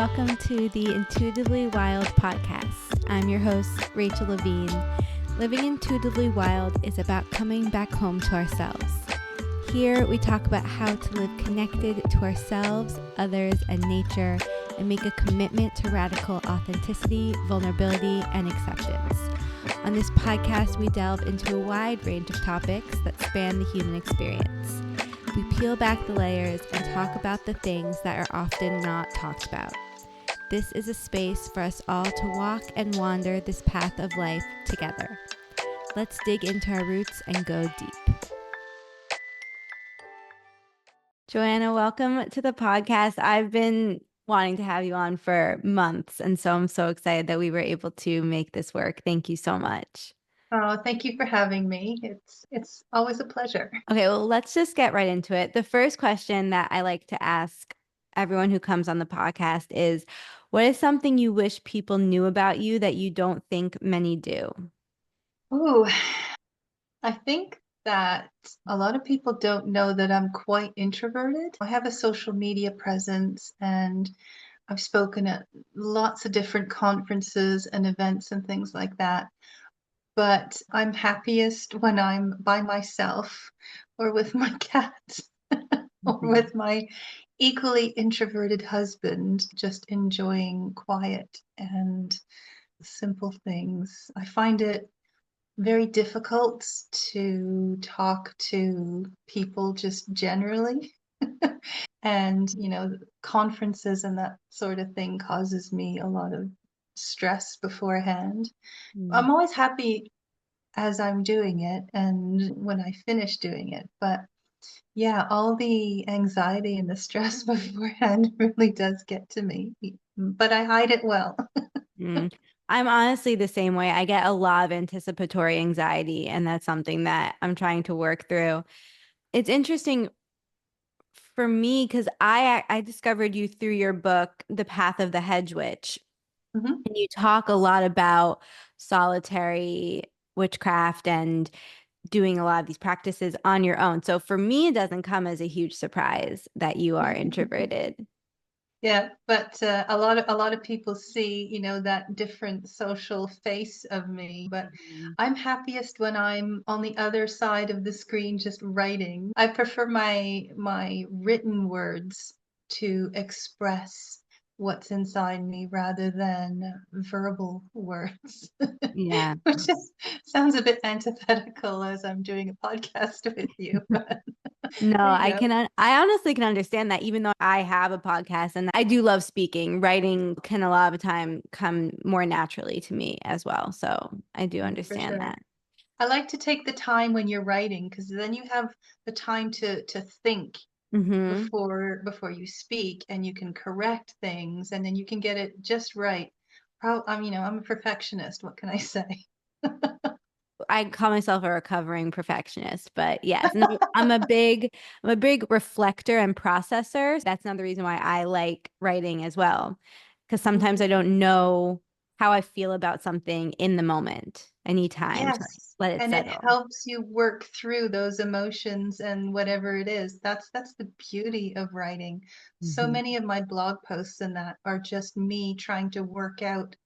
welcome to the Intuitively Wild podcast. I'm your host, Rachel Levine. Living intuitively wild is about coming back home to ourselves. Here, we talk about how to live connected to ourselves, others, and nature, and make a commitment to radical authenticity, vulnerability, and acceptance. On this podcast, we delve into a wide range of topics that span the human experience. We peel back the layers and talk about the things that are often not talked about. This is a space for us all to walk and wander this path of life together. Let's dig into our roots and go deep. Joanna, welcome to the podcast. I've been wanting to have you on for months, and so I'm so excited that we were able to make this work. Thank you so much. Oh, thank you for having me. It's always a pleasure. Okay, well, let's just get right into it. The first question that I like to ask everyone who comes on the podcast is, what is something you wish people knew about you that you don't think many do? Ooh, I think that a lot of people don't know that I'm quite introverted. I have a social media presence and I've spoken at lots of different conferences and events and things like that. But I'm happiest when I'm by myself or with my cat or with my equally introverted husband, just enjoying quiet and simple things. I find it very difficult to talk to people just generally. And, conferences and that sort of thing causes me a lot of stress beforehand. I'm always happy as I'm doing it and when I finish doing it. But yeah, all the anxiety and the stress beforehand really does get to me, but I hide it well. I'm honestly the same way. I get a lot of anticipatory anxiety, and that's something that I'm trying to work through. It's interesting for me because I discovered you through your book, The Path of the Hedge Witch. Mhm. And you talk a lot about solitary witchcraft and doing a lot of these practices on your own. So for me, it doesn't come as a huge surprise that you are introverted. Yeah, but a lot of people see, that different social face of me. But I'm happiest when I'm on the other side of the screen just writing. I prefer my written words to express what's inside me rather than verbal words, Yeah. which sounds a bit antithetical as I'm doing a podcast with you. But No, there you go. I honestly can understand that even though I have a podcast and I do love speaking, writing can a lot of the time come more naturally to me as well. So I do For understand sure. that. I like to take the time when you're writing because then you have the time to think Hmm. before you speak and you can correct things and then you can get it just right. I'm a perfectionist. What can I say? I call myself a recovering perfectionist, but yes, no, I'm a big reflector and processor. That's another reason why I like writing as well, because sometimes I don't know how I feel about something in the moment. I need time to Yes, let it and it settle. helps you work through those emotions and whatever it is. That's the beauty of writing. So Hmm. many of my blog posts and that are just me trying to work out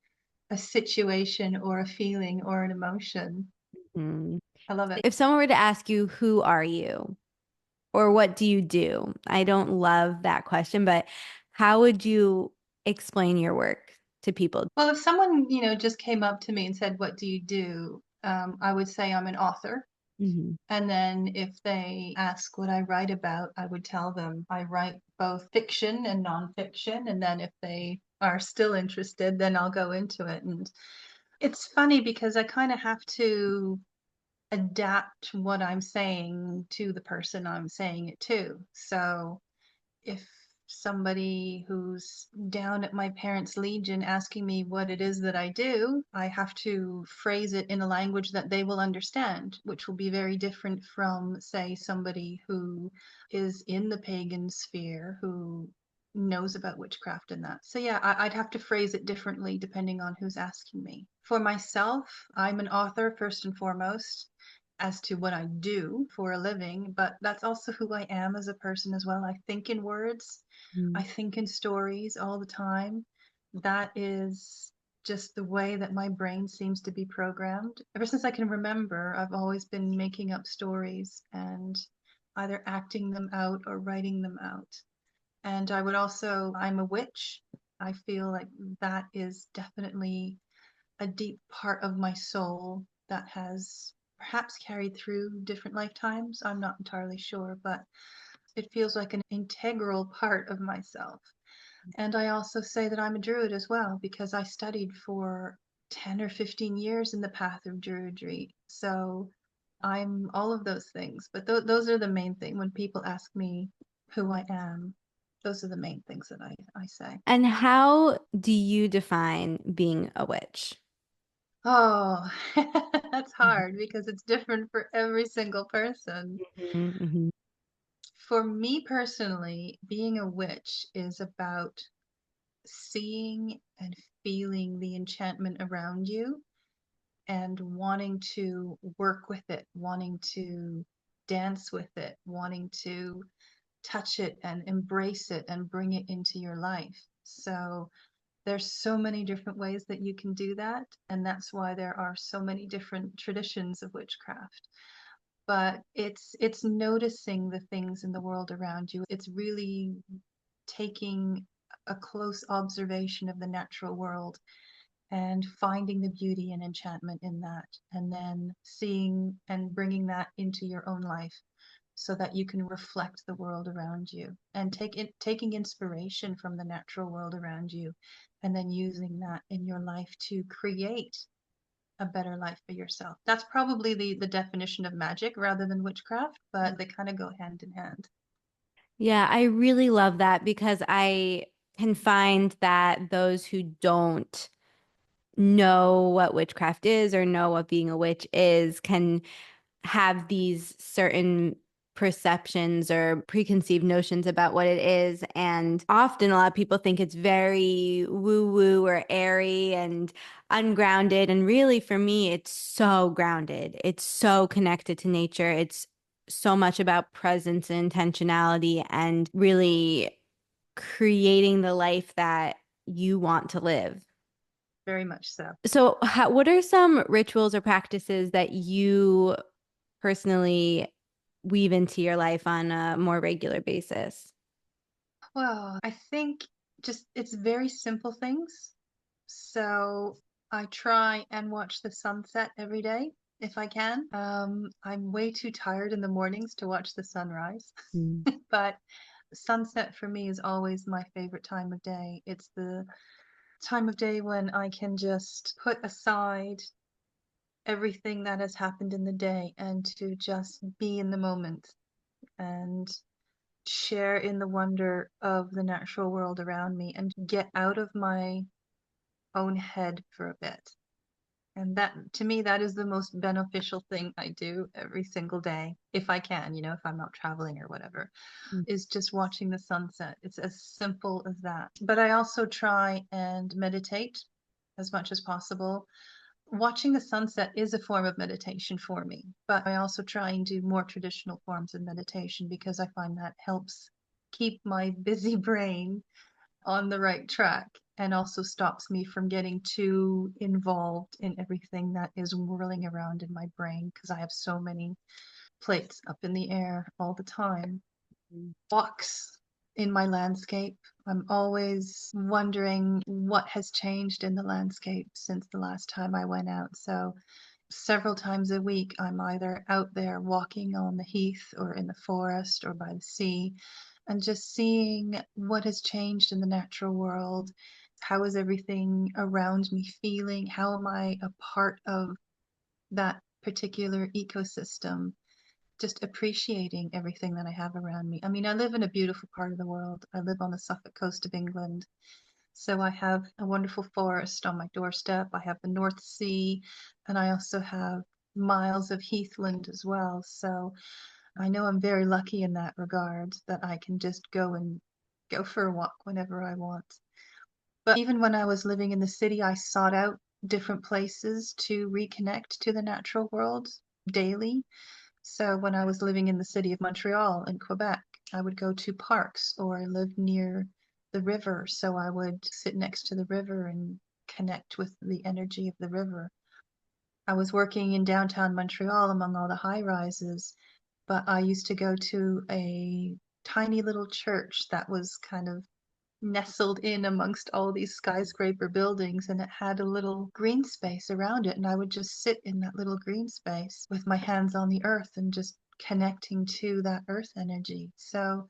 a situation or a feeling or an emotion. Hmm. I love it. If someone were to ask you, who are you or what do you do? I don't love that question, but how would you explain your work to people? Well, if someone, just came up to me and said, "What do you do?" I would say I'm an author. Hmm. And then if they ask what I write about, I would tell them I write both fiction and nonfiction. And then if they are still interested, then I'll go into it. And it's funny because I kind of have to adapt what I'm saying to the person I'm saying it to. So if somebody who's down at my parents' legion asking me what it is that I do, I have to phrase it in a language that they will understand, which will be very different from, say, somebody who is in the pagan sphere who knows about witchcraft and that. So yeah, I'd have to phrase it differently depending on who's asking me. For myself, I'm an author first and foremost. as to what I do for a living, but that's also who I am as a person as well. I think in words, I think in stories all the time. That is just the way that my brain seems to be programmed. Ever since I can remember, I've always been making up stories and either acting them out or writing them out. And I'm a witch. I feel like that is definitely a deep part of my soul that has perhaps carried through different lifetimes. I'm not entirely sure, but it feels like an integral part of myself. And I also say that I'm a druid as well because I studied for 10 or 15 years in the path of Druidry. So I'm all of those things. But those are the main thing. When people ask me who I am, those are the main things that I say. And how do you define being a witch? Oh, that's hard because it's different for every single person. Mm-hmm. For me personally, being a witch is about seeing and feeling the enchantment around you and wanting to work with it, wanting to dance with it, wanting to touch it and embrace it and bring it into your life. So there's so many different ways that you can do that, and that's why there are so many different traditions of witchcraft. But it's noticing the things in the world around you. It's really taking a close observation of the natural world and finding the beauty and enchantment in that, and then seeing and bringing that into your own life so that you can reflect the world around you and taking inspiration from the natural world around you and then using that in your life to create a better life for yourself. That's probably the definition of magic rather than witchcraft, but they kind of go hand in hand. Yeah, I really love that because I can find that those who don't know what witchcraft is or know what being a witch is can have these certain perceptions or preconceived notions about what it is. And often a lot of people think it's very woo-woo or airy and ungrounded. And really, for me, it's so grounded. It's so connected to nature. It's so much about presence and intentionality and really creating the life that you want to live. Very much so. So, what are some rituals or practices that you personally weave into your life on a more regular basis? Well, I think just it's very simple things. So I try and watch the sunset every day if I can. I'm way too tired in the mornings to watch the sunrise, Mm. but sunset for me is always my favorite time of day. It's the time of day when I can just put aside everything that has happened in the day and to just be in the moment and share in the wonder of the natural world around me and get out of my own head for a bit. And that, to me, that is the most beneficial thing I do every single day, if I can, if I'm not traveling or whatever, is just watching the sunset. It's as simple as that. But I also try and meditate as much as possible. Watching the sunset is a form of meditation for me, but I also try and do more traditional forms of meditation because I find that helps keep my busy brain on the right track and also stops me from getting too involved in everything that is whirling around in my brain because I have so many plates up in the air all the time. Walks in my landscape. I'm always wondering what has changed in the landscape since the last time I went out. So several times a week, I'm either out there walking on the heath or in the forest or by the sea and just seeing what has changed in the natural world. How is everything around me feeling? How am I a part of that particular ecosystem? Just appreciating everything that I have around me. I mean, I live in a beautiful part of the world. I live on the Suffolk coast of England. So I have a wonderful forest on my doorstep. I have the North Sea, and I also have miles of heathland as well. So I know I'm very lucky in that regard that I can just go for a walk whenever I want. But even when I was living in the city, I sought out different places to reconnect to the natural world. daily. So when I was living in the city of Montreal in Quebec, I would go to parks, or I lived near the river. So I would sit next to the river and connect with the energy of the river. I was working in downtown Montreal among all the high rises, but I used to go to a tiny little church that was kind of nestled in amongst all these skyscraper buildings, and it had a little green space around it, and I would just sit in that little green space with my hands on the earth and just connecting to that earth energy. So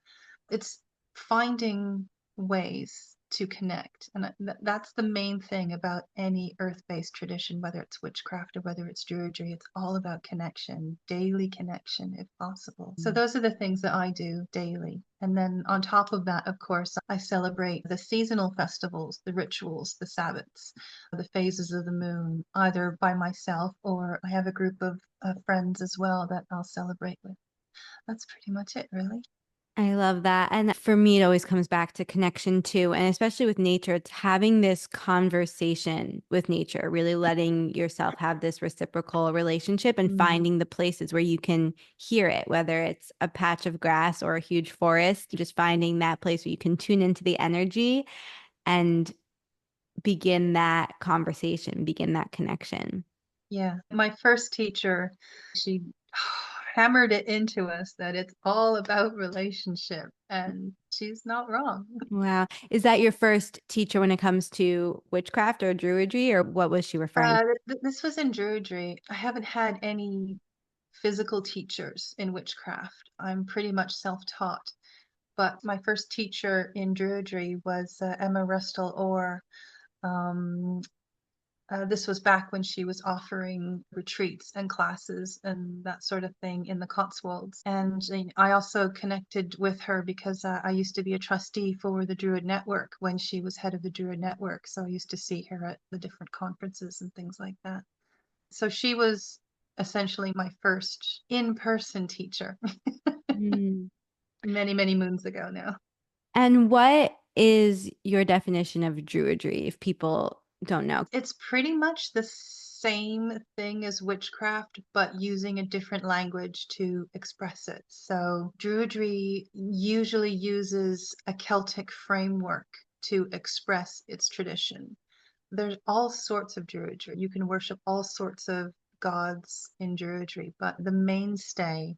it's finding ways to connect, and that's the main thing about any earth-based tradition, whether it's witchcraft or whether it's druidry. It's all about connection, daily connection if possible. So those are the things that I do daily. And then on top of that, of course, I celebrate the seasonal festivals, the rituals, the Sabbats, the phases of the moon, either by myself, or I have a group of friends as well that I'll celebrate with. That's pretty much it, really. I love that. And for me, it always comes back to connection too. And especially with nature, it's having this conversation with nature, really letting yourself have this reciprocal relationship and Mm. finding the places where you can hear it, whether it's a patch of grass or a huge forest, just finding that place where you can tune into the energy and begin that conversation, begin that connection. Yeah. My first teacher, she hammered it into us that it's all about relationship, and she's not wrong. Wow. Is that your first teacher when it comes to witchcraft or druidry, or what was she referring? This was in Druidry. I haven't had any physical teachers in witchcraft. I'm pretty much self-taught. But my first teacher in Druidry was Emma Rustle Orr. Um, this was back when she was offering retreats and classes and that sort of thing in the Cotswolds. And I also connected with her because I used to be a trustee for the Druid Network when she was head of the Druid Network. So I used to see her at the different conferences and things like that. So she was essentially my first in-person teacher Mm. many, many moons ago now. And what is your definition of druidry if people don't know? It's pretty much the same thing as witchcraft, but using a different language to express it. So, Druidry usually uses a Celtic framework to express its tradition. There's all sorts of Druidry. You can worship all sorts of gods in Druidry, but the mainstay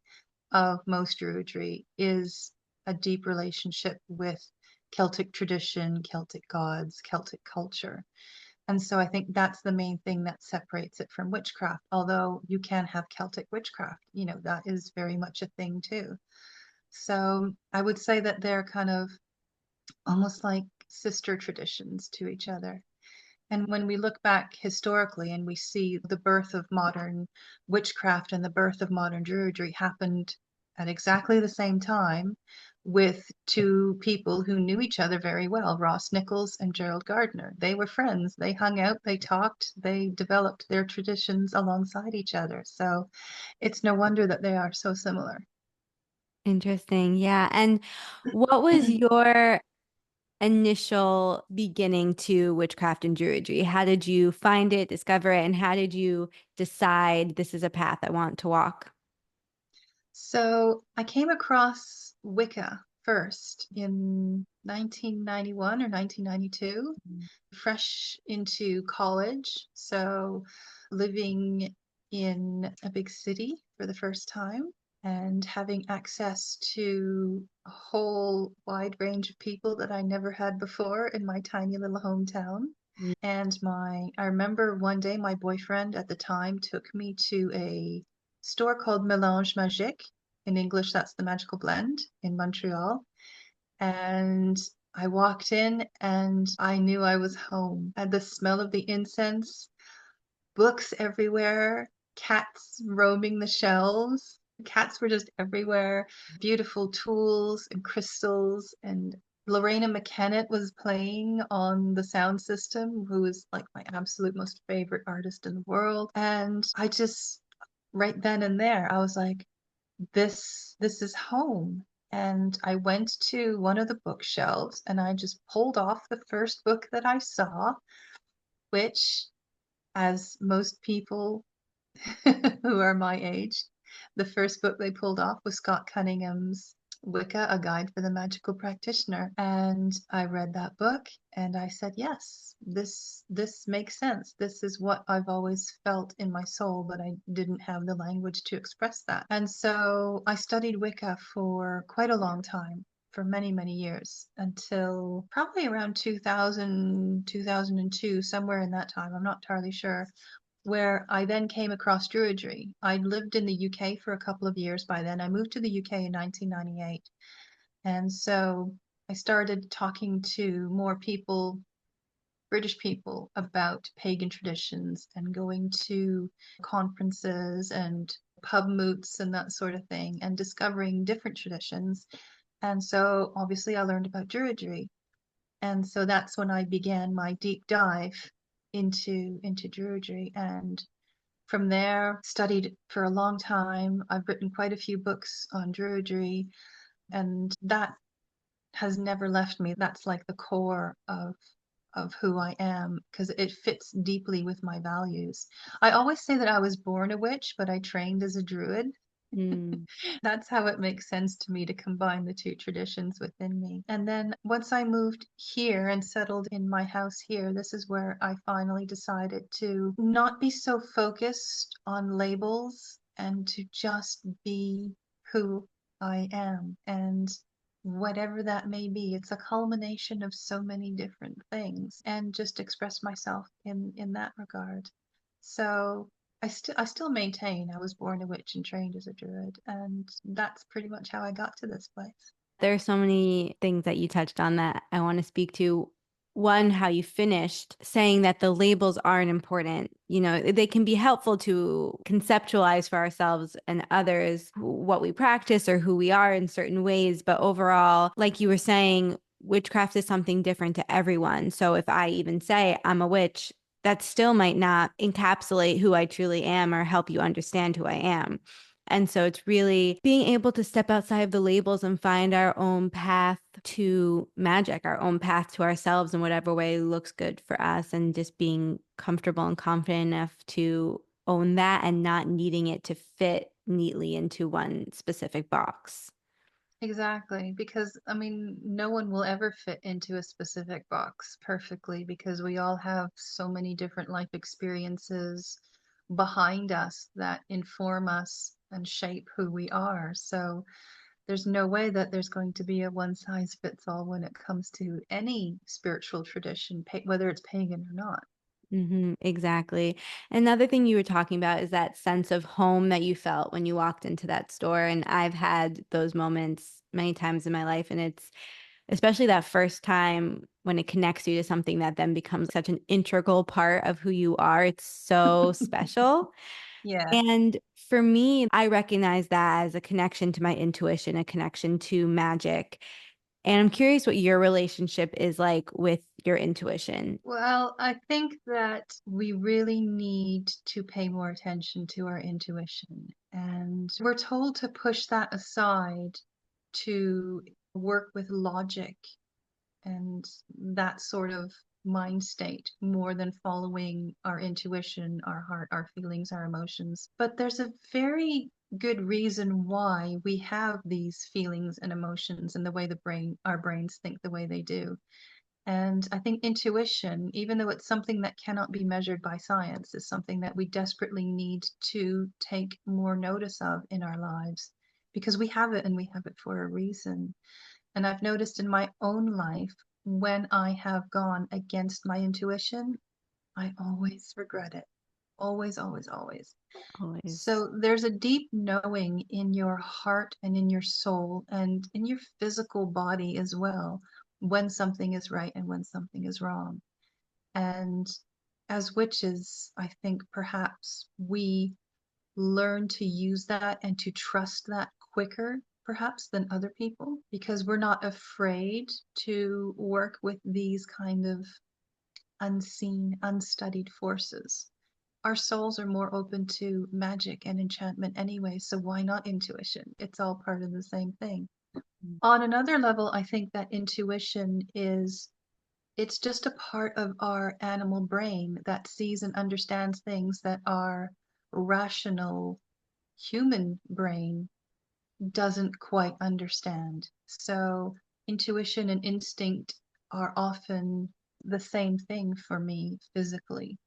of most Druidry is a deep relationship with Celtic tradition, Celtic gods, Celtic culture. And so I think that's the main thing that separates it from witchcraft. Although you can have Celtic witchcraft, that is very much a thing too. So I would say that they're kind of almost like sister traditions to each other. And when we look back historically and we see the birth of modern witchcraft and the birth of modern druidry happened at exactly the same time with two people who knew each other very well, Ross Nichols and Gerald Gardner. They were friends. They hung out, they talked, they developed their traditions alongside each other. So it's no wonder that they are so similar. Interesting. Yeah. And what was your initial beginning to witchcraft and druidry? How did you find it, discover it, and how did you decide this is a path I want to walk? So I came across Wicca first in 1991 or 1992, fresh into college. So living in a big city for the first time and having access to a whole wide range of people that I never had before in my tiny little hometown. And I remember one day my boyfriend at the time took me to a store called Mélange Magique. In English, that's the magical blend in Montreal. And I walked in and I knew I was home. I had the smell of the incense, books everywhere, cats roaming the shelves. Cats were just everywhere, beautiful tools and crystals. And Lorena McKennitt was playing on the sound system, who is like my absolute most favorite artist in the world. And I just, right then and there, I was like, this is home. And I went to one of the bookshelves and I just pulled off the first book that I saw, which, as most people who are my age. The first book they pulled off was Scott Cunningham's Wicca, A Guide for the Magical Practitioner. And I read that book and I said, yes, this makes sense. This is what I've always felt in my soul, but I didn't have the language to express that. And so I studied Wicca for quite a long time, for many, many years, until probably around 2000, 2002, somewhere in that time. I'm not entirely sure, where I then came across Druidry. I'd lived in the UK for a couple of years by then. I moved to the UK in 1998. And so I started talking to more people, British people, about pagan traditions and going to conferences and pub moots and that sort of thing and discovering different traditions. And so obviously I learned about Druidry. And so that's when I began my deep dive into Druidry, and from there studied for a long time. I've written quite a few books on Druidry, and that has never left me. That's like the core of who I am because it fits deeply with my values. I always say that I was born a witch, but I trained as a druid. Mm. That's how it makes sense to me to combine the two traditions within me. And then once I moved here and settled in my house here, this is where I finally decided to not be so focused on labels and to just be who I am. And whatever that may be, it's a culmination of so many different things, and just express myself in that regard. So I still maintain I was born a witch and trained as a druid, and that's pretty much how I got to this place. There are so many things that you touched on that I want to speak to. One, how you finished saying that the labels aren't important. You know, they can be helpful to conceptualize for ourselves and others what we practice or who we are in certain ways. But overall, like you were saying, witchcraft is something different to everyone. So if I even say I'm a witch, that still might not encapsulate who I truly am or help you understand who I am. And so it's really being able to step outside of the labels and find our own path to magic, our own path to ourselves in whatever way looks good for us, and just being comfortable and confident enough to own that and not needing it to fit neatly into one specific box. Exactly, because I mean, no one will ever fit into a specific box perfectly because we all have so many different life experiences behind us that inform us and shape who we are. So there's no way that there's going to be a one size fits all when it comes to any spiritual tradition, whether it's pagan or not. Exactly. Another thing you were talking about is that sense of home that you felt when you walked into that store. And I've had those moments many times in my life. And it's especially that first time when it connects you to something that then becomes such an integral part of who you are. It's so special. Yeah. And for me, I recognize that as a connection to my intuition, a connection to magic. And I'm curious what your relationship is like with your intuition. Well, I think that we really need to pay more attention to our intuition. And we're told to push that aside to work with logic and that sort of mind state more than following our intuition, our heart, our feelings, our emotions. But there's a very good reason why we have these feelings and emotions and the way our brains think the way they do. And I think intuition, even though it's something that cannot be measured by science, is something that we desperately need to take more notice of in our lives because we have it and we have it for a reason. And I've noticed in my own life, when I have gone against my intuition, I always regret it. Always, always, always. Always. So there's a deep knowing in your heart and in your soul and in your physical body as well when something is right and when something is wrong. And as witches, I think perhaps we learn to use that and to trust that quicker, perhaps, than other people because we're not afraid to work with these kind of unseen, unstudied forces. Our souls are more open to magic and enchantment anyway, so why not intuition? It's all part of the same thing. On another level, I think that intuition is it's just a part of our animal brain that sees and understands things that are rational human brain doesn't quite understand. So intuition and instinct are often the same thing for me physically,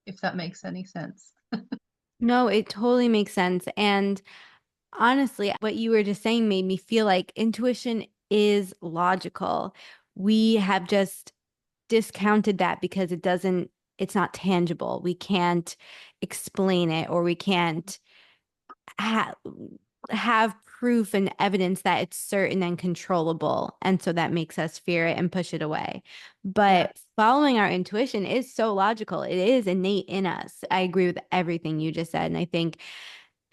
if that makes any sense. No, it totally makes sense. And honestly, what you were just saying made me feel like intuition is logical. We have just discounted that because it's not tangible. We can't explain it, or we can't ha have proof and evidence that it's certain and controllable. And so that makes us fear it and push it away. Yeah, But following our intuition is so logical. It is innate in us. I agree with everything you just said. And I think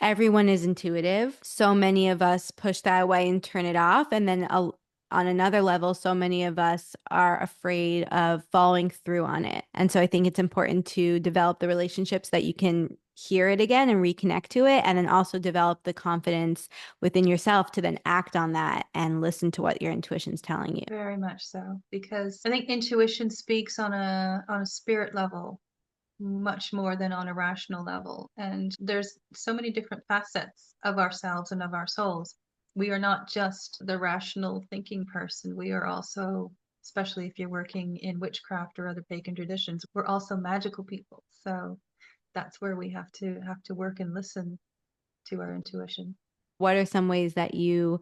everyone is intuitive. So many of us push that away and turn it off. And then on another level, so many of us are afraid of following through on it. And so I think it's important to develop the relationships that you can hear it again and reconnect to it. And then also develop the confidence within yourself to then act on that and listen to what your intuition's telling you. very much so. Because I think intuition speaks on a spirit level much more than on a rational level. And there's so many different facets of ourselves and of our souls. We are not just the rational thinking person. We are also, especially if you're working in witchcraft or other pagan traditions, we're also magical people. So that's where we have to work and listen to our intuition. What are some ways that you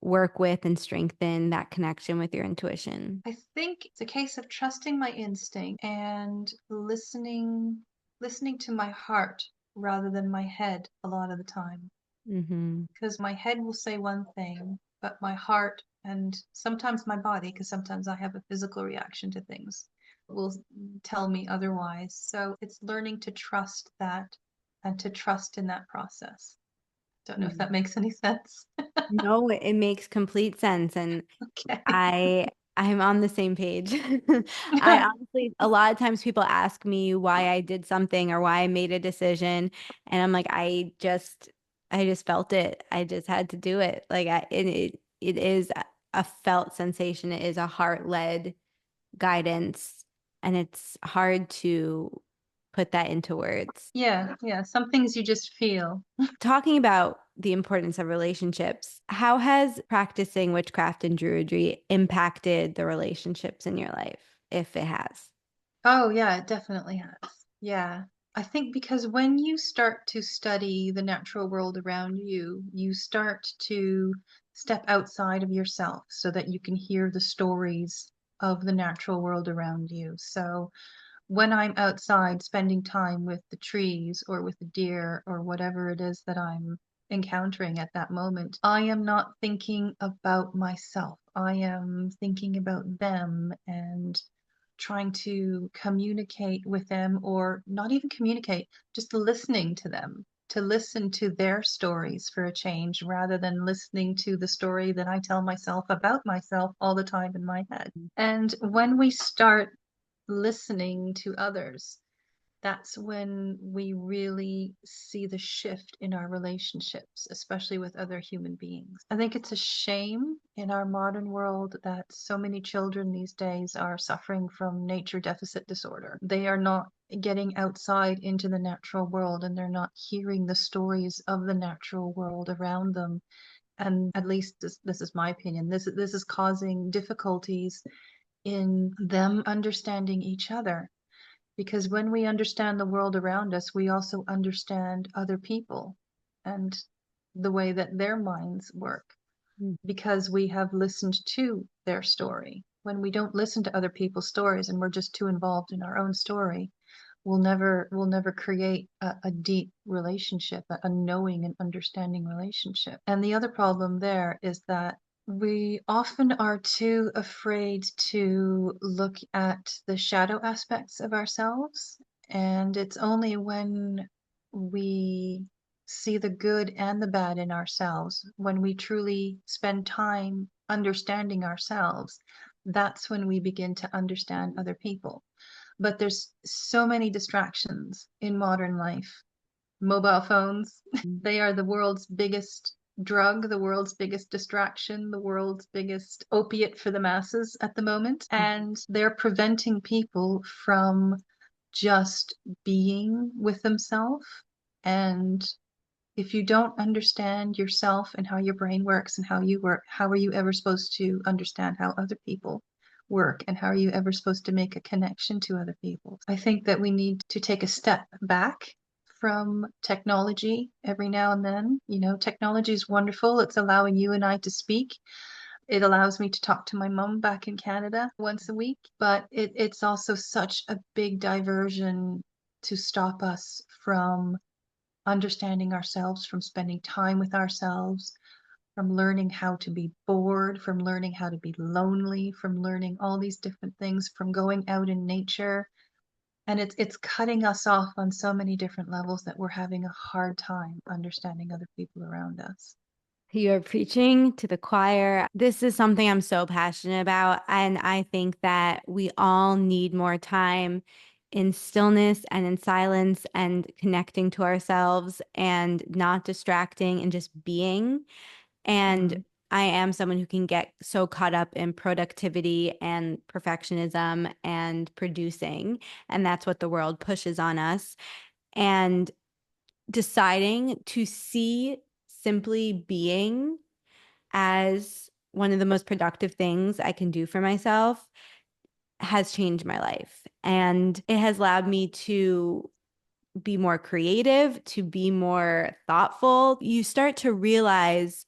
work with and strengthen that connection with your intuition? I think it's a case of trusting my instinct and listening to my heart rather than my head a lot of the time. Mm-hmm. Because my head will say one thing, but my heart and sometimes my body, because sometimes I have a physical reaction to things, will tell me otherwise. So it's learning to trust that and to trust in that process. Don't know if that makes any sense. No, it makes complete sense. And Okay. I'm on the same page. I honestly, a lot of times people ask me why I did something or why I made a decision, and I'm like, I just felt it. I just had to do it. Like it is a felt sensation. It is a heart-led guidance, and it's hard to put that into words. Yeah, yeah. Some things you just feel. Talking about the importance of relationships, how has practicing witchcraft and druidry impacted the relationships in your life, if it has? Oh, yeah, it definitely has. Yeah. I think because when you start to study the natural world around you, you start to step outside of yourself so that you can hear the stories of the natural world around you. So when I'm outside spending time with the trees or with the deer or whatever it is that I'm encountering at that moment, I am not thinking about myself. I am thinking about them and trying to communicate with them, or not even communicate, just listening to them, to listen to their stories for a change rather than listening to the story that I tell myself about myself all the time in my head. And when we start listening to others, that's when we really see the shift in our relationships, especially with other human beings. I think it's a shame in our modern world that so many children these days are suffering from nature deficit disorder. They are not getting outside into the natural world and they're not hearing the stories of the natural world around them. And at least this is my opinion. This is causing difficulties in them understanding each other, because when we understand the world around us, we also understand other people and the way that their minds work, because we have listened to their story. When we don't listen to other people's stories and we're just too involved in our own story, we'll never create a deep relationship, a knowing and understanding relationship. And the other problem there is that we often are too afraid to look at the shadow aspects of ourselves. And it's only when we see the good and the bad in ourselves, when we truly spend time understanding ourselves, that's when we begin to understand other people. But there's so many distractions in modern life. Mobile phones, they are the world's biggest drug, the world's biggest distraction, the world's biggest opiate for the masses at the moment. And they're preventing people from just being with themselves And if you don't understand yourself and how your brain works and how you work, how are you ever supposed to understand how other people work? And how are you ever supposed to make a connection to other people? I think that we need to take a step back from technology every now and then. You know, technology is wonderful. It's allowing you and I to speak. It allows me to talk to my mom back in Canada once a week, but it's also such a big diversion to stop us from understanding ourselves, from spending time with ourselves, from learning how to be bored, from learning how to be lonely, from learning all these different things, from going out in nature. And it's cutting us off on so many different levels that we're having a hard time understanding other people around us. You're preaching to the choir. This is something I'm so passionate about. And I think that we all need more time in stillness and in silence and connecting to ourselves and not distracting and just being. And Mm. I am someone who can get so caught up in productivity and perfectionism and producing. And that's what the world pushes on us. And deciding to see simply being as one of the most productive things I can do for myself has changed my life. And it has allowed me to be more creative, to be more thoughtful. You start to realize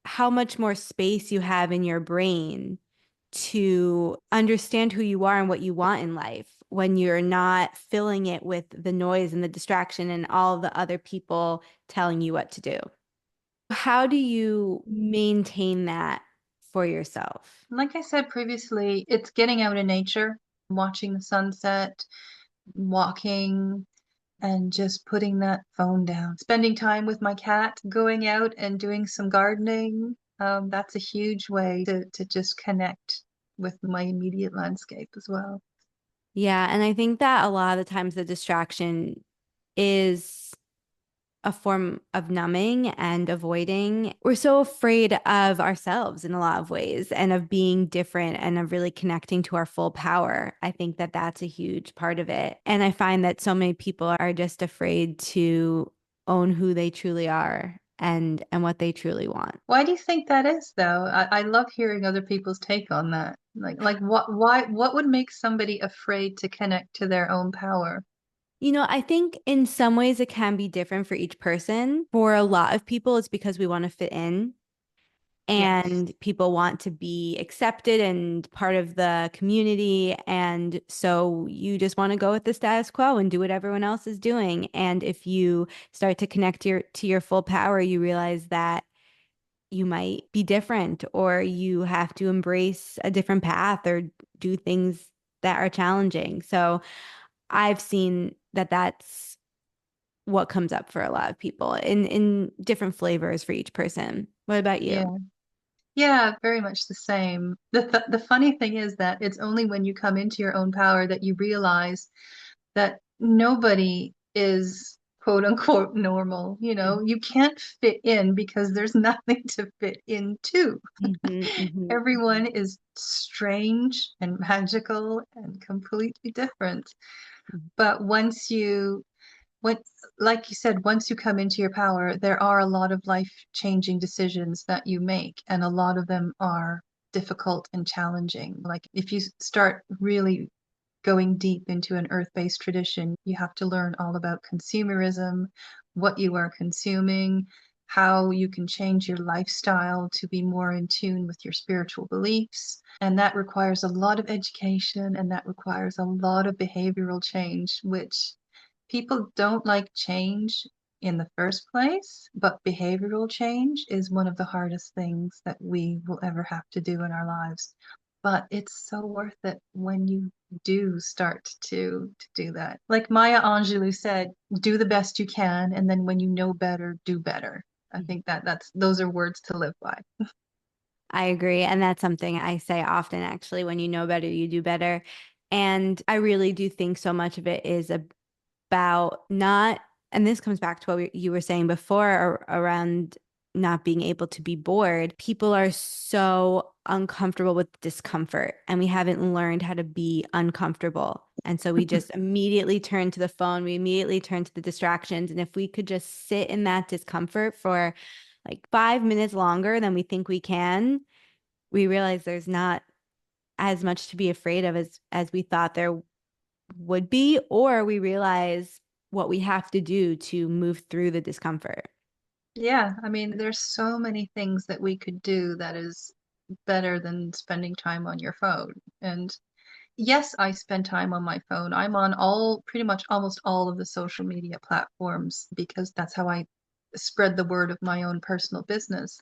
how much more space you have in your brain to understand who you are and what you want in life when you're not filling it with the noise and the distraction and all the other people telling you what to do. How do you maintain that for yourself? Like I said previously, it's getting out in nature, watching the sunset, walking, and just putting that phone down. Spending time with my cat, going out and doing some gardening. That's a huge way to just connect with my immediate landscape as well. Yeah, and I think that a lot of the times the distraction is a form of numbing and avoiding. We're so afraid of ourselves in a lot of ways and of being different and of really connecting to our full power. I think that that's a huge part of it. And I find that so many people are just afraid to own who they truly are and what they truly want. Why do you think that is, though? I love hearing other people's take on that. Like what would make somebody afraid to connect to their own power? You know, I think in some ways it can be different for each person. For a lot of people, it's because we want to fit in Yes. and people want to be accepted and part of the community. And so you just want to go with the status quo and do what everyone else is doing. And if you start to connect to your full power, you realize that you might be different or you have to embrace a different path or do things that are challenging. So I've seen that that's what comes up for a lot of people in different flavors for each person. What about you? Yeah. Yeah, very much the same. The funny thing is that it's only when you come into your own power that you realize that nobody is quote unquote normal. You know, you can't fit in because there's nothing to fit into. Mhm, mhm, Everyone is strange and magical and completely different. mhm. But when, like you said, once you come into your power, there are a lot of life-changing decisions that you make, and a lot of them are difficult and challenging. Like if you start really going deep into an earth-based tradition, you have to learn all about consumerism, what you are consuming, how you can change your lifestyle to be more in tune with your spiritual beliefs. And that requires a lot of education and that requires a lot of behavioral change, which people don't like change in the first place, but behavioral change is one of the hardest things that we will ever have to do in our lives. But it's so worth it when you do start to do that. Like Maya Angelou said, do the best you can, and then when you know better, do better. I think that that's those are words to live by. I agree. And that's something I say often, actually, when you know better, you do better. And I really do think so much of it is about not, and this comes back to what you were saying before around not being able to be bored, people are so uncomfortable with discomfort, and we haven't learned how to be uncomfortable. And so we just immediately turn to the phone, we immediately turn to the distractions. And if we could just sit in that discomfort for like 5 minutes longer than we think we can, we realize there's not as much to be afraid of as we thought there would be, or we realize what we have to do to move through the discomfort. Yeah, I mean, there's so many things that we could do that is better than spending time on your phone. And yes, I spend time on my phone. I'm on pretty much almost all of the social media platforms because that's how I spread the word of my own personal business.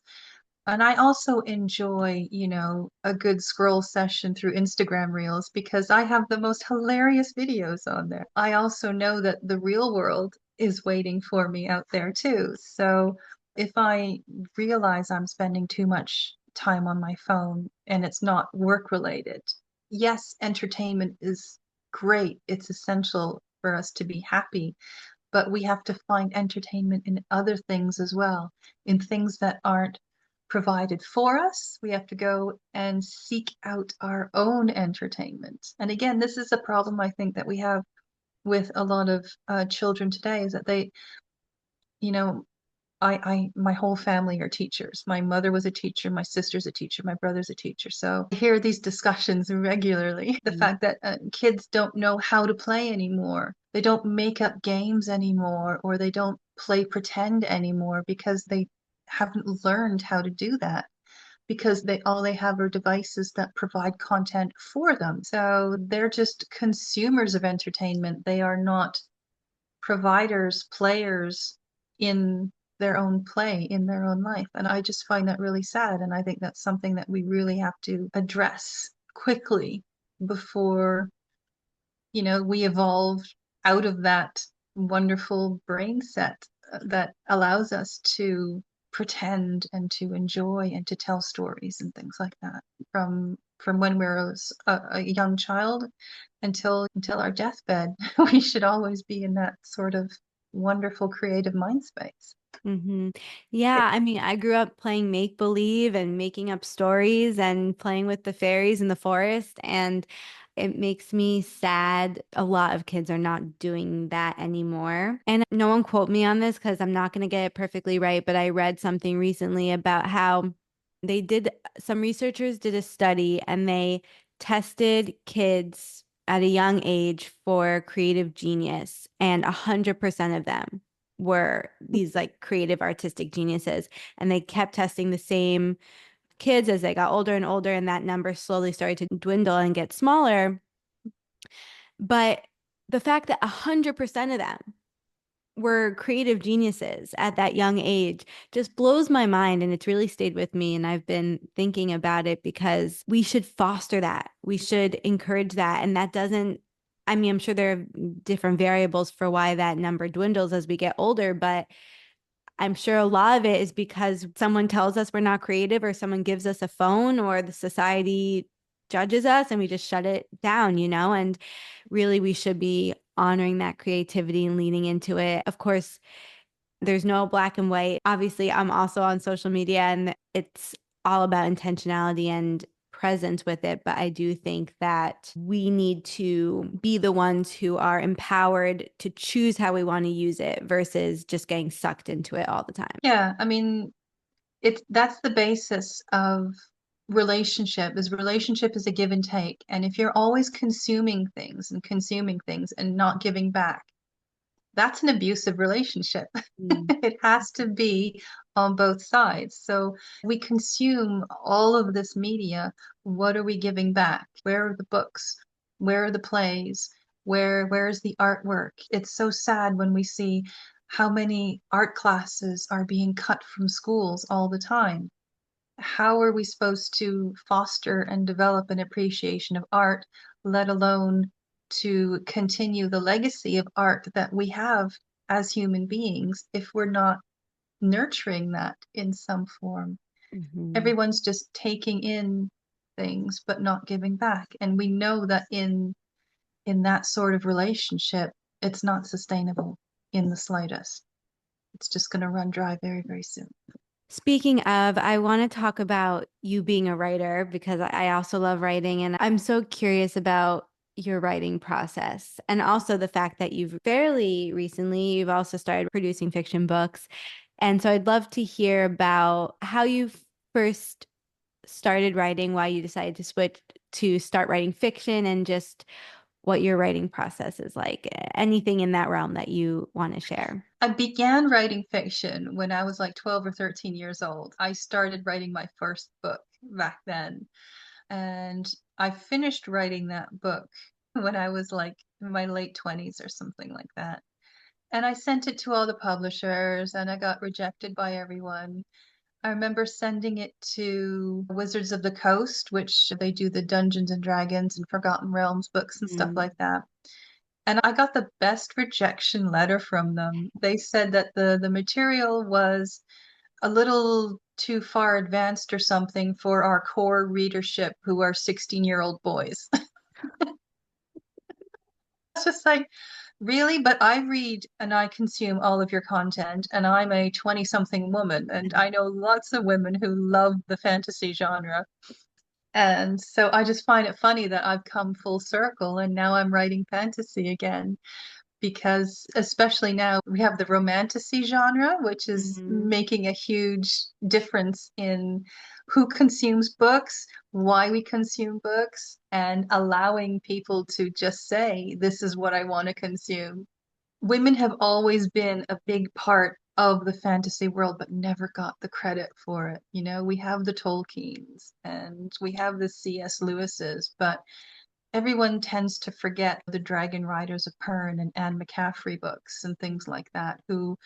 And I also enjoy, a good scroll session through Instagram Reels because I have the most hilarious videos on there. I also know that the real world is waiting for me out there too. So if I realize I'm spending too much time on my phone and it's not work related, yes, entertainment is great. It's essential for us to be happy, but we have to find entertainment in other things as well, in things that aren't provided for us. We have to go and seek out our own entertainment. And again, this is a problem I think that we have with a lot of children today is that they, you know, my whole family are teachers. My mother was a teacher, my sister's a teacher, my brother's a teacher. So I hear these discussions regularly. The fact that kids don't know how to play anymore. They don't make up games anymore, or they don't play pretend anymore because they haven't learned how to do that because they have are devices that provide content for them. So they're just consumers of entertainment. They are not providers, players in their own play, in their own life. And I just find that really sad. And I think that's something that we really have to address quickly before, we evolve out of that wonderful brain set that allows us to pretend and to enjoy and to tell stories and things like that from when we're a young child until our deathbed. We should always be in that sort of wonderful creative mind space. Hmm. Yeah, I mean, I grew up playing make believe and making up stories and playing with the fairies in the forest, and it makes me sad. A lot of kids are not doing that anymore. And no one quote me on this because I'm not going to get it perfectly right, but I read something recently about how some researchers did a study and they tested kids at a young age for creative genius, and 100% of them were these like creative artistic geniuses, and they kept testing the same kids as they got older and older, and that number slowly started to dwindle and get smaller. But the fact that 100% of them were creative geniuses at that young age just blows my mind, and it's really stayed with me, and I've been thinking about it because we should foster that, we should encourage that. And that doesn't, I mean, I'm sure there are different variables for why that number dwindles as we get older, but I'm sure a lot of it is because someone tells us we're not creative, or someone gives us a phone, or the society judges us and we just shut it down, And really, we should be honoring that creativity and leaning into it. Of course, there's no black and white. Obviously, I'm also on social media and it's all about intentionality and presence with it. But I do think that we need to be the ones who are empowered to choose how we want to use it versus just getting sucked into it all the time. Yeah, I mean, that's the basis of relationship is a give and take. And if you're always consuming things and not giving back, that's an abusive relationship. Mm. It has to be on both sides. So we consume all of this media. What are we giving back? Where are the books? Where are the plays? Where's the artwork? It's so sad when we see how many art classes are being cut from schools all the time. How are we supposed to foster and develop an appreciation of art, let alone to continue the legacy of art that we have as human beings, if we're not nurturing that in some form? Mhm. Everyone's just taking in things but not giving back. And we know that in that sort of relationship, it's not sustainable in the slightest. It's just going to run dry very, very soon. Speaking of, I want to talk about you being a writer because I also love writing and I'm so curious about your writing process and also the fact that you've fairly recently, you've also started producing fiction books. And so I'd love to hear about how you first started writing, why you decided to switch to start writing fiction and just what your writing process is like. Anything in that realm that you want to share. I began writing fiction when I was like 12 or 13 years old. I started writing my first book back then. And I finished writing that book when I was like in my late 20s or something like that. And I sent it to all the publishers and I got rejected by everyone. I remember sending it to Wizards of the Coast, which they do the Dungeons and Dragons and Forgotten Realms books and stuff Mm. like that. And I got the best rejection letter from them. They said that the material was a little too far advanced or something for our core readership who are 16-year-old boys. It's just like, really? But I read and I consume all of your content, and I'm a 20-something woman, and I know lots of women who love the fantasy genre. And so I just find it funny that I've come full circle and now I'm writing fantasy again. Because especially now we have the Romantasy genre, which is Mhm. making a huge difference in who consumes books, why we consume books, and allowing people to just say, this is what I want to consume. Women have always been a big part of the fantasy world, but never got the credit for it. You know, we have the Tolkiens and we have the C.S. Lewis's, but everyone tends to forget the Dragon Riders of Pern and Anne McCaffrey books and things like that, who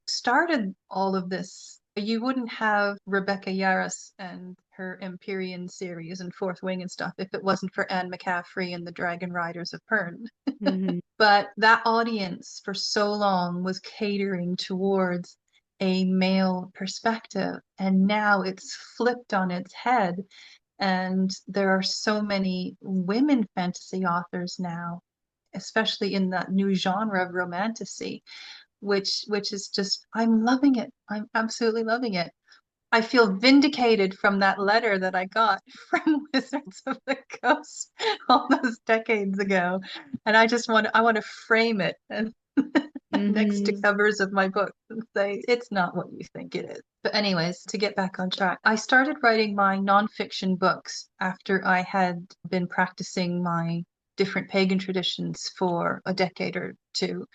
started all of this. You wouldn't have Rebecca Yarros and her Empyrean series and Fourth Wing and stuff if it wasn't for Anne McCaffrey and the Dragon Riders of Pern. Mhm. But that audience for so long was catering towards a male perspective, and now it's flipped on its head and there are so many women fantasy authors now, especially in that new genre of romantasy, which is just I'm loving it. I'm absolutely loving it. I feel vindicated from that letter that I got from Wizards of the Coast all those decades ago. And I want to frame it and next to Mhm. covers of my books and say, it's not what you think it is. But, anyways, to get back on track, I started writing my nonfiction books after I had been practicing my different pagan traditions for a decade or two.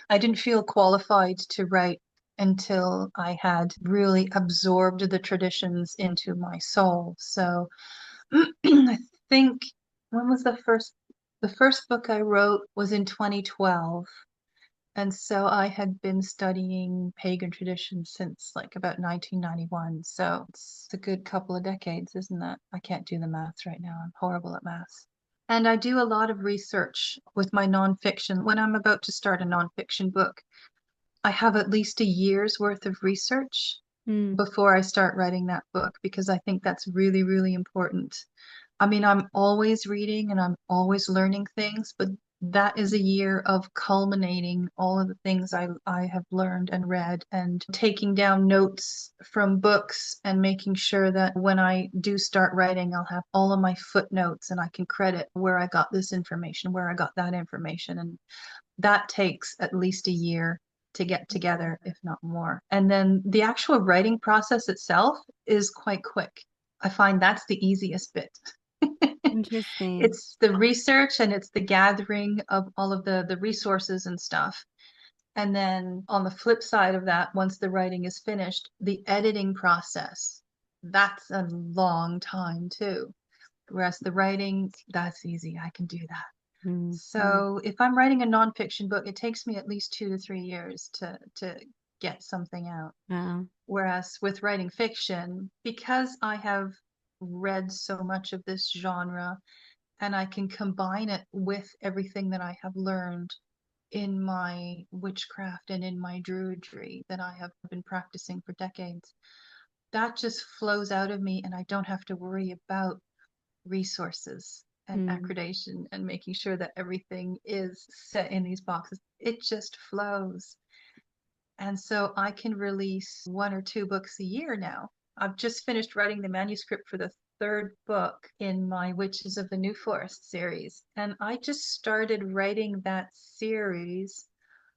I didn't feel qualified to write until I had really absorbed the traditions into my soul. So I think when was the first book I wrote was in 2012. And so I had been studying pagan traditions since like about 1991. So it's a good couple of decades, isn't it? I can't do the maths right now. I'm horrible at maths. And I do a lot of research with my nonfiction. When I'm about to start a nonfiction book, I have at least a year's worth of research Mm. before I start writing that book because I think that's really, really important. I mean, I'm always reading and I'm always learning things, but that is a year of culminating all of the things I have learned and read and taking down notes from books and making sure that when I do start writing, I'll have all of my footnotes and I can credit where I got this information, where I got that information. And that takes at least a year to get together, if not more. And then the actual writing process itself is quite quick. I find that's the easiest bit. Interesting. It's the research and it's the gathering of all of the resources and stuff. And then on the flip side of that, once the writing is finished, the editing process, that's a long time too. Whereas the writing, that's easy. I can do that. Mm. So if I'm writing a nonfiction book, it takes me at least 2 to 3 years to get something out. Wow. Whereas with writing fiction, because I have read so much of this genre and I can combine it with everything that I have learned in my witchcraft and in my druidry that I have been practicing for decades, that just flows out of me and I don't have to worry about resources and Mm. accreditation and making sure that everything is set in these boxes. It just flows. And so I can release 1 or 2 books a year now. I've just finished writing the manuscript for the third book in my Witches of the New Forest series. And I just started writing that series.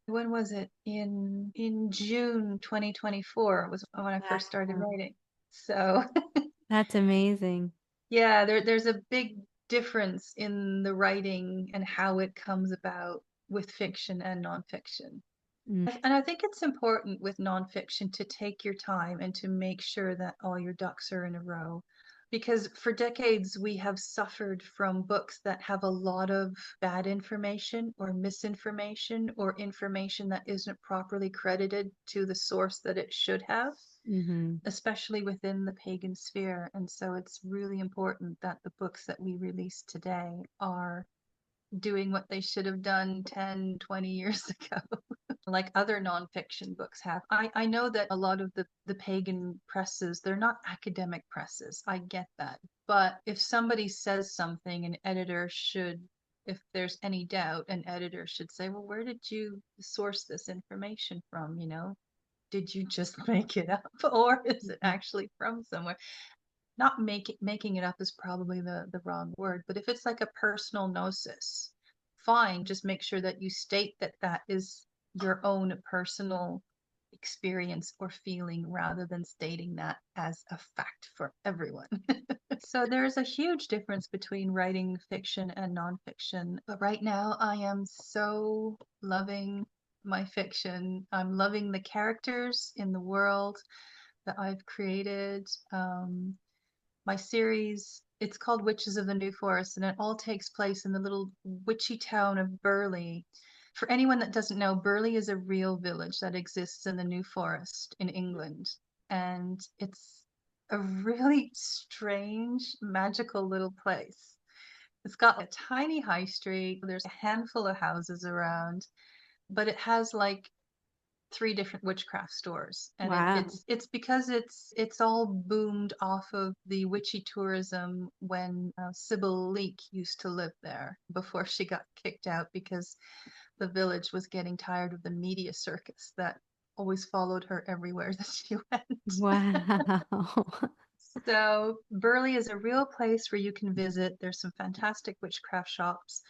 When was it? In June 2024 was when I first started Wow. writing. So That's amazing. yeah, there's a big difference in the writing and how it comes about with fiction and nonfiction. Mm. And I think it's important with nonfiction to take your time and to make sure that all your ducks are in a row. Because for decades, we have suffered from books that have a lot of bad information or misinformation or information that isn't properly credited to the source that it should have, Mm-hmm. especially within the pagan sphere. And so it's really important that the books that we release today are doing what they should have done 10, 20 years ago, like other nonfiction books have. I know that a lot of the pagan presses, they're not academic presses. I get that. But if somebody says something, an editor should, if there's any doubt, an editor should say, well, where did you source this information from? Did you just make it up or is it actually from somewhere? Not making it up is probably the wrong word, but if it's like a personal gnosis, fine, just make sure that you state that that is your own personal experience or feeling rather than stating that as a fact for everyone. So there's a huge difference between writing fiction and nonfiction. But right now I am so loving my fiction. I'm loving the characters in the world that I've created. My series, it's called Witches of the New Forest, and it all takes place in the little witchy town of Burley. For anyone that doesn't know, Burley is a real village that exists in the New Forest in England. And it's a really strange, magical little place. It's got a tiny high street, there's a handful of houses around, but it has like 3 different witchcraft stores, and Wow. it's because it's all boomed off of the witchy tourism when Sybil Leek used to live there before she got kicked out because the village was getting tired of the media circus that always followed her everywhere that she went. Wow. So Burley is a real place where you can visit. There's some fantastic witchcraft shops.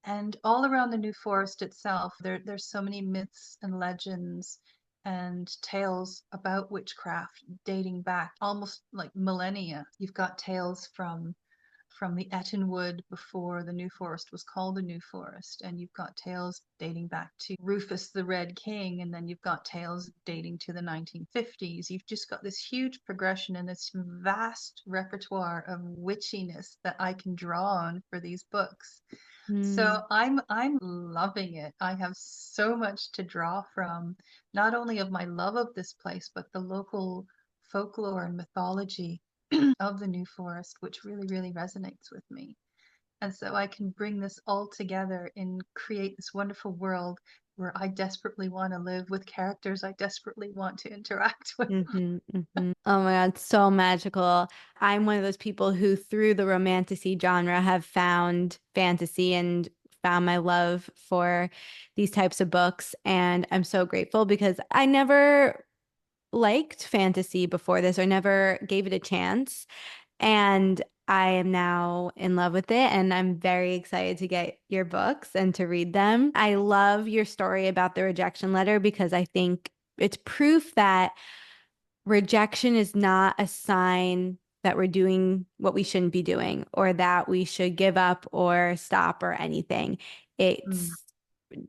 And all around the New Forest itself, there's so many myths and legends and tales about witchcraft dating back almost like millennia. You've got tales from the Ettenwood before the New Forest was called the New Forest, and you've got tales dating back to Rufus the Red King, and then you've got tales dating to the 1950s. You've just got this huge progression and this vast repertoire of witchiness that I can draw on for these books. Mm. So I'm loving it. I have so much to draw from, not only of my love of this place, but the local folklore and mythology of the New Forest, which really, really resonates with me. And so I can bring this all together and create this wonderful world where I desperately want to live with characters I desperately want to interact with. Mm-hmm, mm-hmm. Oh my God, so magical. I'm one of those people who, through the romantasy genre, have found fantasy and found my love for these types of books. And I'm so grateful because I never liked fantasy before this or never gave it a chance. And I am now in love with it, and I'm very excited to get your books and to read them. I love your story about the rejection letter because I think it's proof that rejection is not a sign that we're doing what we shouldn't be doing or that we should give up or stop or anything. Mm. It's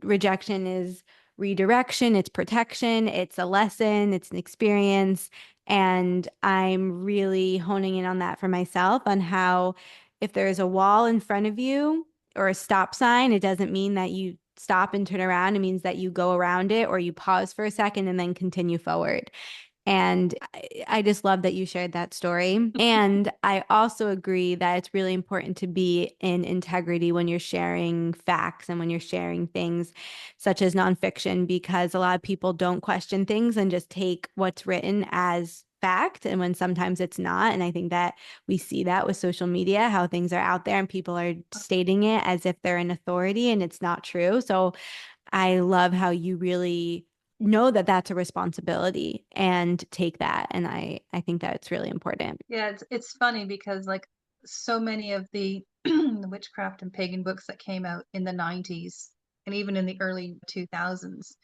rejection is redirection, it's protection, it's a lesson, it's an experience. And I'm really honing in on that for myself on how if there is a wall in front of you or a stop sign, it doesn't mean that you stop and turn around. It means that you go around it or you pause for a second and then continue forward. And I just love that you shared that story. And I also agree that it's really important to be in integrity when you're sharing facts and when you're sharing things such as nonfiction, because a lot of people don't question things and just take what's written as fact. And when sometimes it's not. And I think that we see that with social media, how things are out there and people are stating it as if they're an authority and it's not true. So I love how you really know that that's a responsibility and take that. And I think that it's really important. Yeah, it's funny because like so many of the the witchcraft and pagan books that came out in the 90s and even in the early 2000s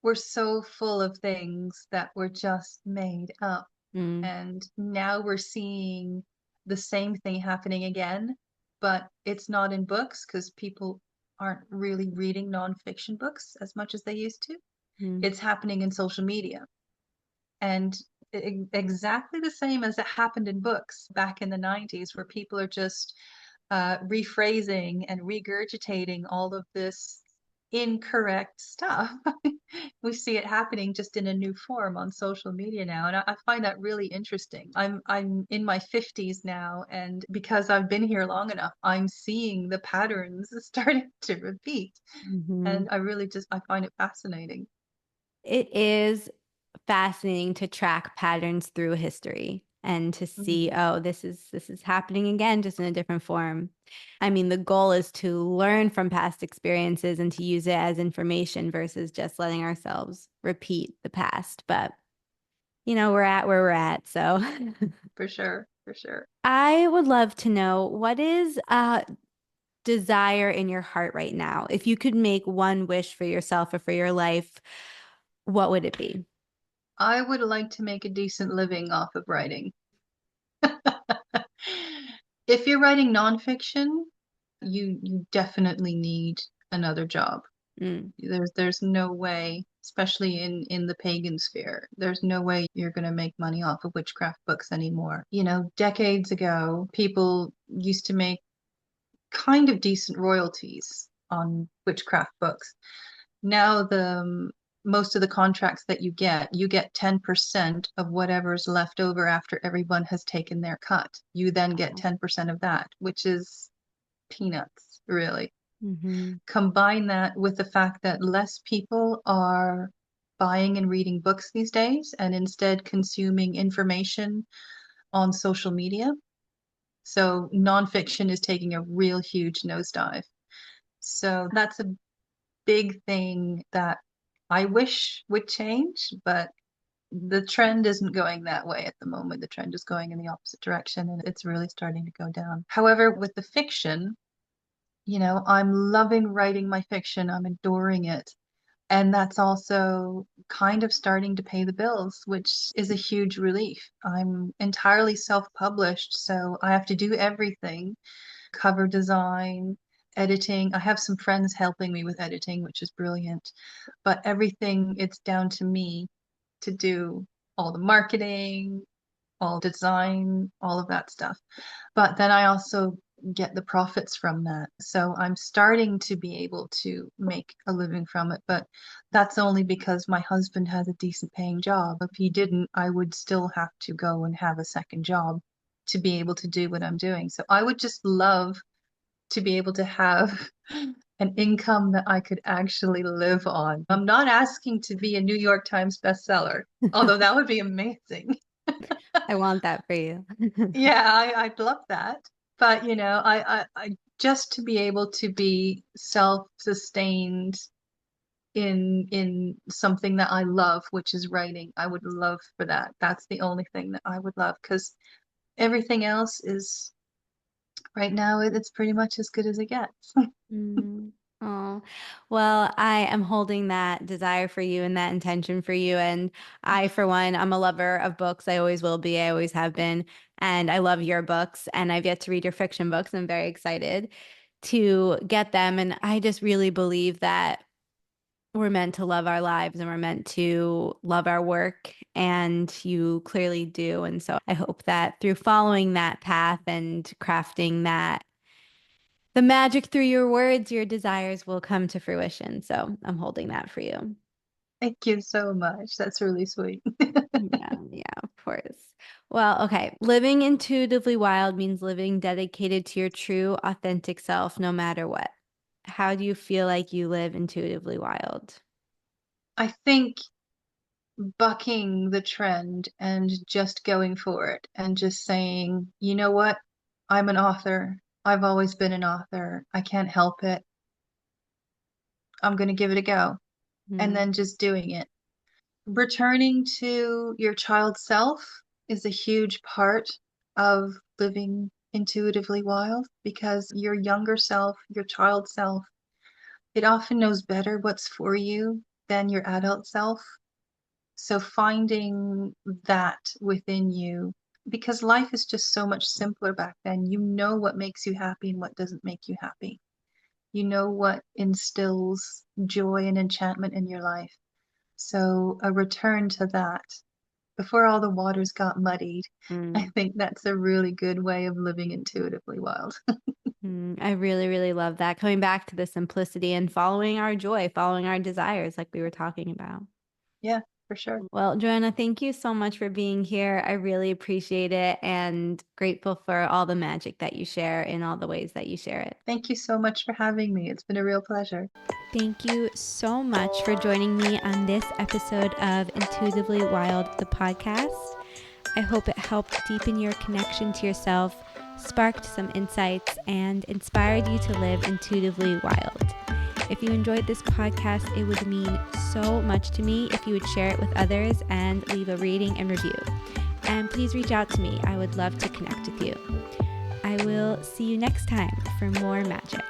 were so full of things that were just made up. Mm, And now we're seeing the same thing happening again, but it's not in books because people aren't really reading nonfiction books as much as they used to. mm, It's happening in social media. And exactly the same as it happened in books back in the 90s, where people are just rephrasing and regurgitating all of this incorrect stuff. We see it happening just in a new form on social media now, and I find that really interesting. I'm in my 50s now, and because I've been here long enough, I'm seeing the patterns starting to repeat, mhm. and I find it fascinating. It is fascinating to track patterns through history and to see, Mhm. oh, this is happening again, just in a different form. I mean, the goal is to learn from past experiences and to use it as information versus just letting ourselves repeat the past. But, we're at where we're at. So For sure, for sure. I would love to know what is desire in your heart right now? If you could make one wish for yourself or for your life, what would it be? I would like to make a decent living off of writing. If you're writing nonfiction, you definitely need another job. Mm, There's no way, especially in the pagan sphere, there's no way you're going to make money off of witchcraft books anymore. Decades ago, people used to make kind of decent royalties on witchcraft books. Now the most of the contracts that you get 10% of whatever's left over after everyone has taken their cut. You then get 10% of that, which is peanuts, really. mm-hmm. Combine that with the fact that less people are buying and reading books these days and instead consuming information on social media. So nonfiction is taking a real huge nosedive. So that's a big thing that I wish would change, but the trend isn't going that way at the moment. The trend is going in the opposite direction and it's really starting to go down. However, with the fiction, I'm loving writing my fiction. I'm adoring it. And that's also kind of starting to pay the bills, which is a huge relief. I'm entirely self-published, so I have to do everything, cover design, editing. I have some friends helping me with editing, which is brilliant. But everything, it's down to me to do all the marketing, all design, all of that stuff. But then I also get the profits from that. So I'm starting to be able to make a living from it. But that's only because my husband has a decent paying job. If he didn't, I would still have to go and have a second job to be able to do what I'm doing. So I would just love to be able to have an income that I could actually live on. I'm not asking to be a New York Times bestseller, although that would be amazing. I want that for you. Yeah, I'd love that. But I just to be able to be self-sustained in something that I love, which is writing, I would love for that. That's the only thing that I would love because everything else is right now it's pretty much as good as it gets. Mm. Oh, well, I am holding that desire for you and that intention for you. And I, for one, I'm a lover of books. I always will be. I always have been. And I love your books. And I've yet to read your fiction books. I'm very excited to get them. And I just really believe that we're meant to love our lives and we're meant to love our work. And you clearly do. And so I hope that through following that path and crafting the magic through your words, your desires will come to fruition. So I'm holding that for you. Thank you so much. That's really sweet. Yeah, yeah, of course. Well, okay. Living intuitively wild means living dedicated to your true, authentic self, no matter what. How do you feel like you live intuitively wild? I think bucking the trend and just going for it and just saying, you know what? I'm an author. I've always been an author. I can't help it. I'm going to give it a go. And Hmm. then just doing it. Returning to your child self is a huge part of living intuitively wild, because your younger self, your child self, it often knows better what's for you than your adult self. So finding that within you, because life is just so much simpler back then. You know what makes you happy and what doesn't make you happy. You know what instills joy and enchantment in your life. So a return to that before all the waters got muddied, I think that's a really good way of living intuitively wild. I really, really love that. Coming back to the simplicity and following our joy, following our desires, like we were talking about. Yeah, for sure. Well, Joanna, thank you so much for being here. I really appreciate it and grateful for all the magic that you share in all the ways that you share it. Thank you so much for having me. It's been a real pleasure. Thank you so much for joining me on this episode of Intuitively Wild, the podcast. I hope it helped deepen your connection to yourself, sparked some insights, and inspired you to live intuitively wild. If you enjoyed this podcast, it would mean so much to me if you would share it with others and leave a rating and review. And please reach out to me. I would love to connect with you. I will see you next time for more magic.